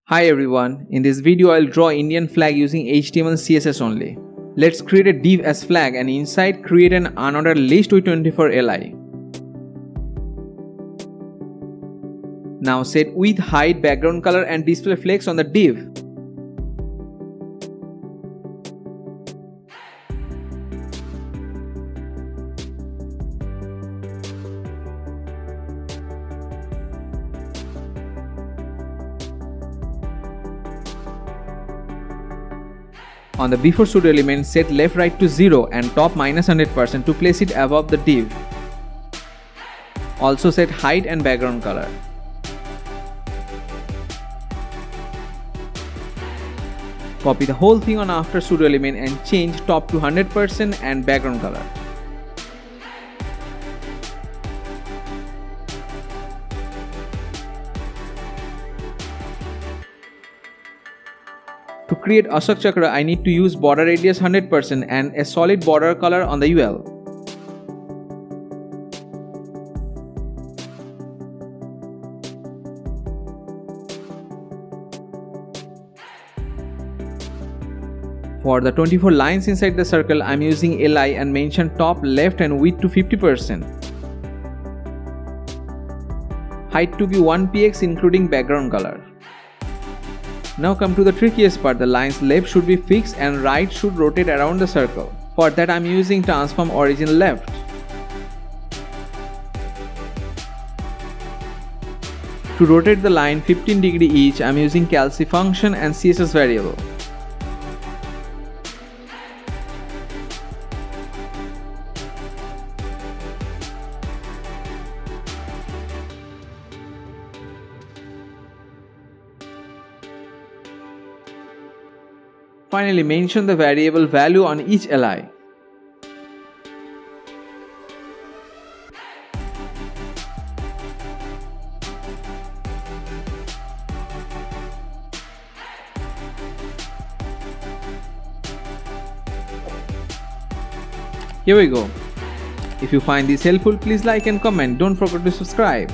Hi everyone, in this video I'll draw Indian flag using HTML CSS only. Let's create a div as flag and inside create an unordered list with 24 li. Now set width, height, background color and display flex on the div. On the before pseudo element, set left right to 0 and top -100% to place it above the div. Also set height and background color. Copy the whole thing on after pseudo element and change top to 100% and background color. To create Ashok Chakra, I need to use border radius 100% and a solid border color on the UL. For the 24 lines inside the circle, I am using li and mention top left and width to 50%. Height to be 1px including background color. Now come to the trickiest part, the lines left should be fixed and right should rotate around the circle. For that I am using transform origin left. To rotate the line 15 degree each, I am using calc function and CSS variable. Finally, mention the variable value on each li. Here we go. If you find this helpful, please like and comment. Don't forget to subscribe.